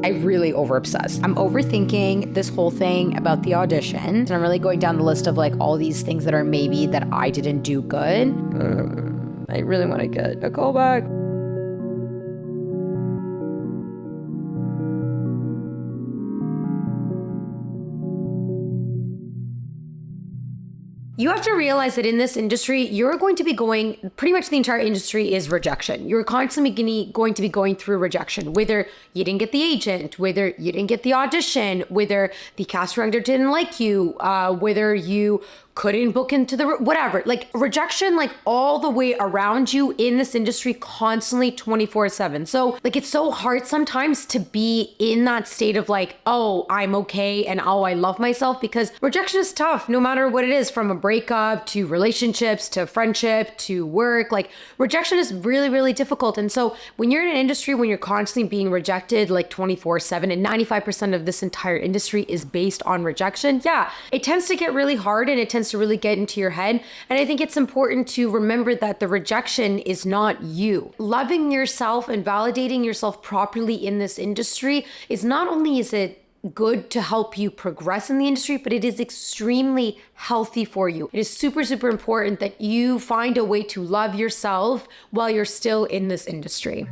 I really over obsess. I'm overthinking this whole thing about the audition. And I'm really going down the list of like all these things that are maybe that I didn't do good. I really want to get a callback. You have to realize that in this industry, you're going to be going, pretty much the entire industry is rejection. You're constantly going to be going through rejection, whether you didn't get the agent, whether you didn't get the audition, whether the cast director didn't like you, whether you couldn't book into the, whatever, like rejection, like all the way around you in this industry, constantly 24/7. So like, it's so hard sometimes to be in that state of like, oh, I'm okay. And oh, I love myself, because rejection is tough no matter what it is, from a breakup to relationships, to friendship, to work. Like rejection is really, really difficult. And so when you're in an industry, when you're constantly being rejected like 24/7, and 95% of this entire industry is based on rejection, yeah, it tends to get really hard, and it tends to really get into your head. And I think it's important to remember that the rejection is not you. Loving yourself and validating yourself properly in this industry is not only is it good to help you progress in the industry, but it is extremely healthy for you. It is super, super important that you find a way to love yourself while you're still in this industry.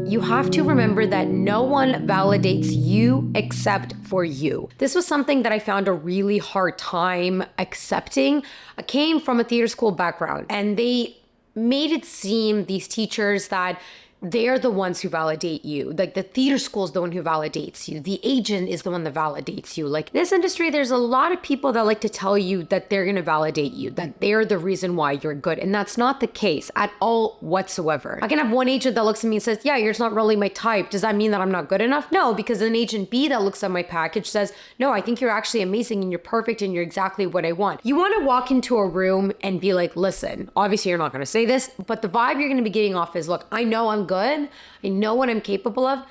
You have to remember that no one validates you except for you. This was something that I found a really hard time accepting. I came from a theater school background, and they made it seem, these teachers, that they're the ones who validate you. Like the theater school is the one who validates you. The agent is the one that validates you. Like this industry, there's a lot of people that like to tell you that they're going to validate you, that they're the reason why you're good. And that's not the case at all whatsoever. I can have one agent that looks at me and says, yeah, you're just not really my type. Does that mean that I'm not good enough? No, because an agent B that looks at my package says, no, I think you're actually amazing and you're perfect and you're exactly what I want. You want to walk into a room and be like, listen, obviously you're not going to say this, but the vibe you're going to be getting off is, look, I know I'm good. I know what I'm capable of.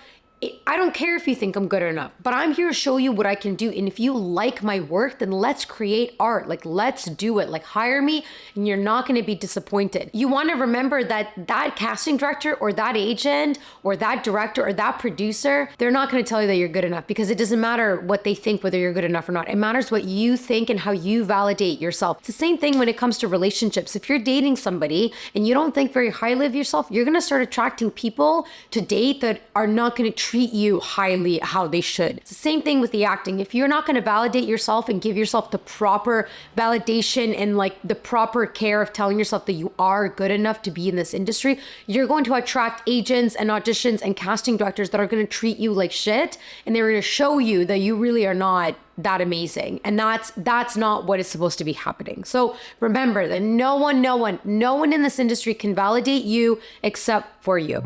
I don't care if you think I'm good enough, but I'm here to show you what I can do. And if you like my work, then let's create art. Like, let's do it. Like, hire me and you're not going to be disappointed. You want to remember that that casting director or that agent or that director or that producer, they're not going to tell you that you're good enough, because it doesn't matter what they think, whether you're good enough or not. It matters what you think and how you validate yourself. It's the same thing when it comes to relationships. If you're dating somebody and you don't think very highly of yourself, you're going to start attracting people to date that are not going to treat you highly how they should. It's the same thing with the acting. If you're not going to validate yourself and give yourself the proper validation and like the proper care of telling yourself that you are good enough to be in this industry, you're going to attract agents and auditions and casting directors that are going to treat you like shit, and they're going to show you that you really are not that amazing. And that's not what is supposed to be happening. So remember that no one in this industry can validate you except for you.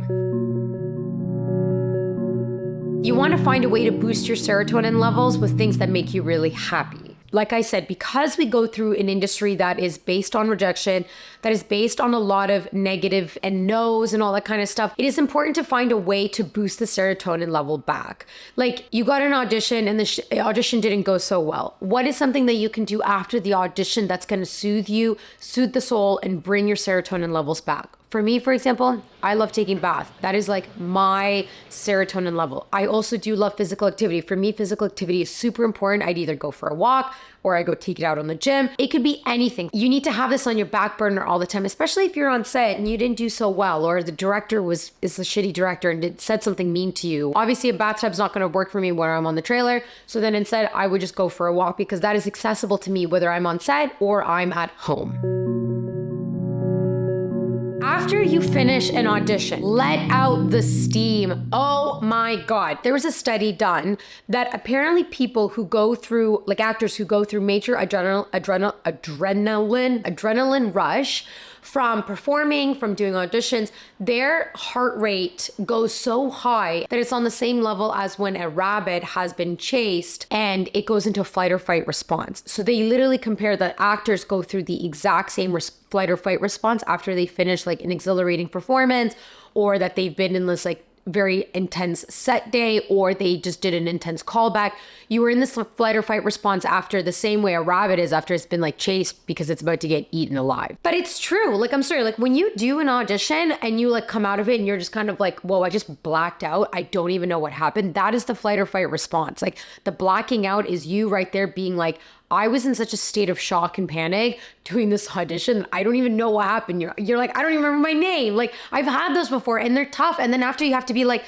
You want to find a way to boost your serotonin levels with things that make you really happy. Like I said, because we go through an industry that is based on rejection, that is based on a lot of negative and no's and all that kind of stuff, it is important to find a way to boost the serotonin level back. Like, you got an audition and the audition didn't go so well. What is something that you can do after the audition that's going to soothe you, soothe the soul, and bring your serotonin levels back? For me, for example, I love taking baths. That is like my serotonin level. I also do love physical activity. For me, physical activity is super important. I'd either go for a walk or I go take it out on the gym. It could be anything. You need to have this on your back burner all the time, especially if you're on set and you didn't do so well, or the director is a shitty director and said something mean to you. Obviously, a bathtub's not gonna work for me when I'm on the trailer. So then instead, I would just go for a walk, because that is accessible to me whether I'm on set or I'm at home. After you finish an audition, let out the steam. Oh my God. There was a study done that apparently people who go through, like actors who go through major adrenaline rush from performing, from doing auditions, their heart rate goes so high that it's on the same level as when a rabbit has been chased and it goes into a flight or fight response. So they literally compare that actors go through the exact same flight or fight response after they finish like an exhilarating performance, or that they've been in this like very intense set day, or they just did an intense callback. You were in this flight or fight response after, the same way a rabbit is after it's been like chased because it's about to get eaten alive. But it's true. Like, I'm sorry, like when you do an audition and you like come out of it and you're just kind of like, whoa, I just blacked out. I don't even know what happened. That is the flight or fight response. Like the blacking out is you right there being like, I was in such a state of shock and panic doing this audition. I don't even know what happened. You're like, I don't even remember my name. Like I've had those before and they're tough. And then after you have to be like,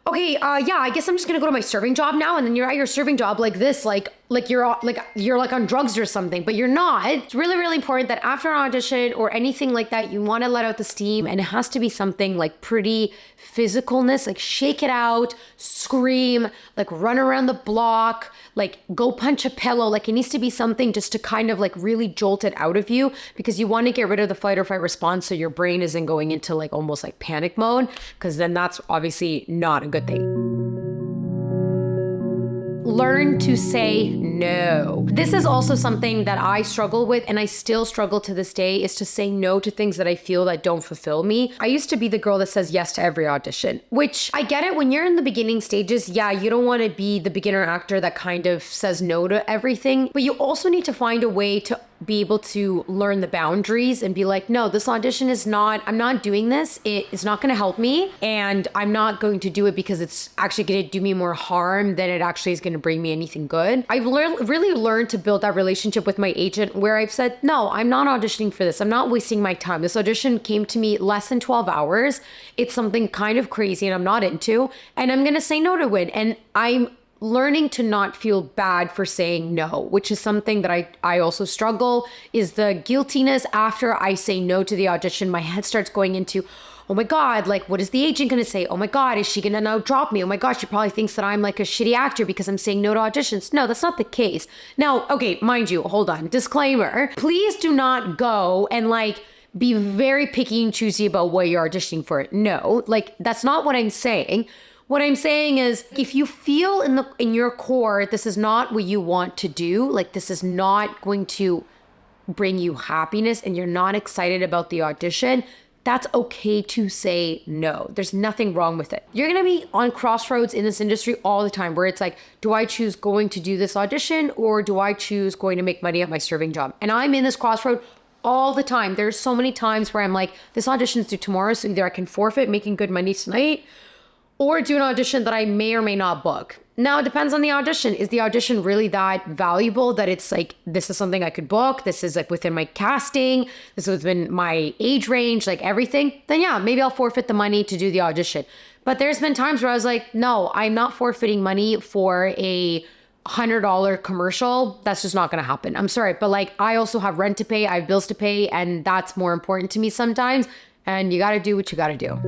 okay, yeah, I guess I'm just gonna go to my serving job now. And then you're at your serving job like this, like you're on drugs or something, but you're not. It's really, really important that after an audition or anything like that, you wanna let out the steam, and it has to be something like pretty physicalness, like shake it out, scream, like run around the block, like go punch a pillow. Like it needs to be something just to kind of like really jolt it out of you, because you wanna get rid of the fight or fight response so your brain isn't going into like almost like panic mode, because then that's obviously not a good thing. Learn to say no. This is also something that I struggle with, and I still struggle to this day, is to say no to things that I feel that don't fulfill me. I used to be the girl that says yes to every audition, which I get it. When you're in the beginning stages, yeah, you don't want to be the beginner actor that kind of says no to everything, but you also need to find a way to be able to learn the boundaries and be like, no, this audition is not, I'm not doing this. It's not going to help me, and I'm not going to do it because it's actually going to do me more harm than it actually is going to bring me anything good. I've really learned to build that relationship with my agent where I've said, no, I'm not auditioning for this. I'm not wasting my time. This audition came to me less than 12 hours. It's something kind of crazy and I'm not into, and I'm going to say no to it. And I'm learning to not feel bad for saying no, which is something that I also struggle, is the guiltiness after I say no to the audition. My head starts going into, oh my God, like, what is the agent going to say? Oh my God, is she going to now drop me? Oh my gosh, she probably thinks that I'm like a shitty actor because I'm saying no to auditions. No, that's not the case. Now, okay, mind you, hold on, disclaimer, please do not go and like be very picky and choosy about what you're auditioning for. No, like that's not what I'm saying. What I'm saying is, if you feel in your core, this is not what you want to do, like this is not going to bring you happiness and you're not excited about the audition, that's okay to say no. There's nothing wrong with it. You're gonna be on crossroads in this industry all the time where it's like, do I choose going to do this audition or do I choose going to make money at my serving job? And I'm in this crossroad all the time. There's so many times where I'm like, this audition's due tomorrow, so either I can forfeit making good money tonight or do an audition that I may or may not book. Now, it depends on the audition. Is the audition really that valuable that it's like, this is something I could book, this is like within my casting, this is within my age range, like everything, then yeah, maybe I'll forfeit the money to do the audition. But there's been times where I was like, no, I'm not forfeiting money for a $100 commercial. That's just not going to happen. I'm sorry, but like I also have rent to pay, I have bills to pay, and that's more important to me sometimes. And you got to do what you got to do.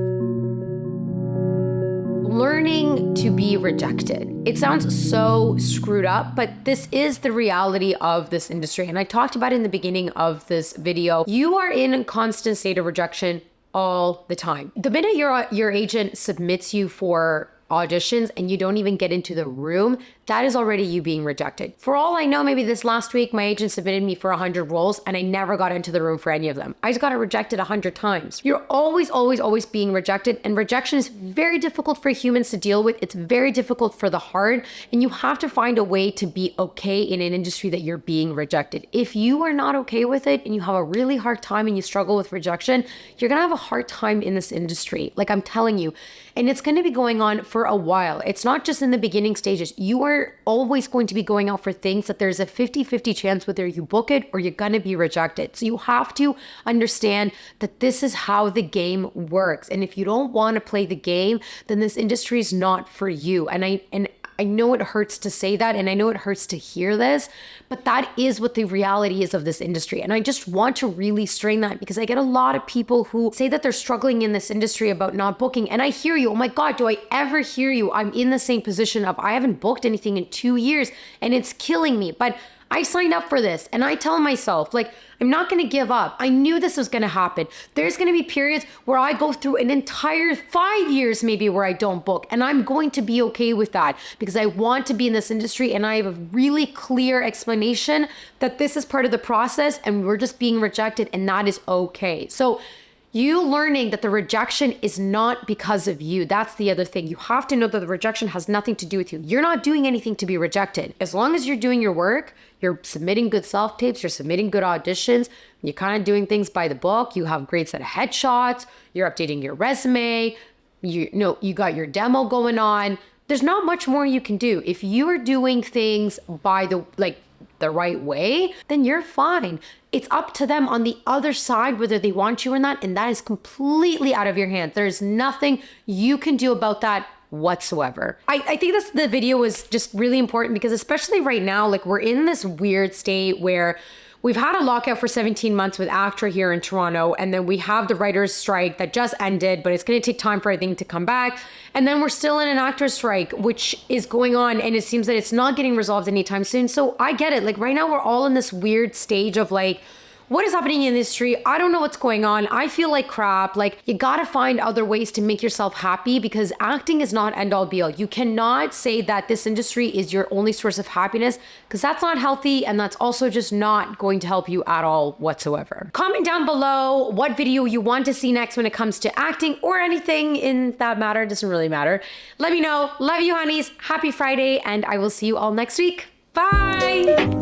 Learning to be rejected. It sounds so screwed up, but this is the reality of this industry. And I talked about it in the beginning of this video. You are in a constant state of rejection all the time. The minute your agent submits you for auditions and you don't even get into the room, that is already you being rejected. For all I know, maybe this last week, my agent submitted me for 100 roles and I never got into the room for any of them. I just got rejected 100 times. You're always being rejected, and rejection is very difficult for humans to deal with. It's very difficult for the heart, and you have to find a way to be okay in an industry that you're being rejected. If you are not okay with it and you have a really hard time and you struggle with rejection, you're gonna have a hard time in this industry. Like I'm telling you, and it's gonna be going on for a while. It's not just in the beginning stages. You are always going to be going out for things that there's a 50-50 chance whether you book it or you're gonna be rejected. So you have to understand that this is how the game works. And if you don't wanna play the game, then this industry is not for you. And I know it hurts to say that, and I know it hurts to hear this, but that is what the reality is of this industry. And I just want to really strain that, because I get a lot of people who say that they're struggling in this industry about not booking. And I hear you. Oh my God, do I ever hear you? I'm in the same position of I haven't booked anything in 2 years and it's killing me. But I signed up for this, and I tell myself, like, I'm not going to give up. I knew this was going to happen. There's going to be periods where I go through an entire 5 years maybe where I don't book, and I'm going to be okay with that because I want to be in this industry, and I have a really clear explanation that this is part of the process and we're just being rejected, and that is okay. So You learning that the rejection is not because of you. That's the other thing. You have to know that the rejection has nothing to do with you. You're not doing anything to be rejected. As long as you're doing your work, you're submitting good self-tapes, you're submitting good auditions, you're kind of doing things by the book, you have great set of headshots, you're updating your resume, you got your demo going on. There's not much more you can do. If you are doing things by the right way, then you're fine. It's up to them on the other side whether they want you or not, and that is completely out of your hands. There's nothing you can do about that whatsoever. I think the video was just really important because especially right now, like we're in this weird state where we've had a lockout for 17 months with ACTRA here in Toronto, and then we have the writers' strike that just ended, but it's going to take time for everything to come back. And then we're still in an actors' strike, which is going on, and it seems that it's not getting resolved anytime soon. So I get it. Like right now, we're all in this weird stage of like, what is happening in the industry? I don't know what's going on. I feel like crap. Like you gotta find other ways to make yourself happy because acting is not end all be all. You cannot say that this industry is your only source of happiness because that's not healthy and that's also just not going to help you at all whatsoever. Comment down below what video you want to see next when it comes to acting or anything in that matter. It doesn't really matter. Let me know. Love you, honeys. Happy Friday, and I will see you all next week. Bye.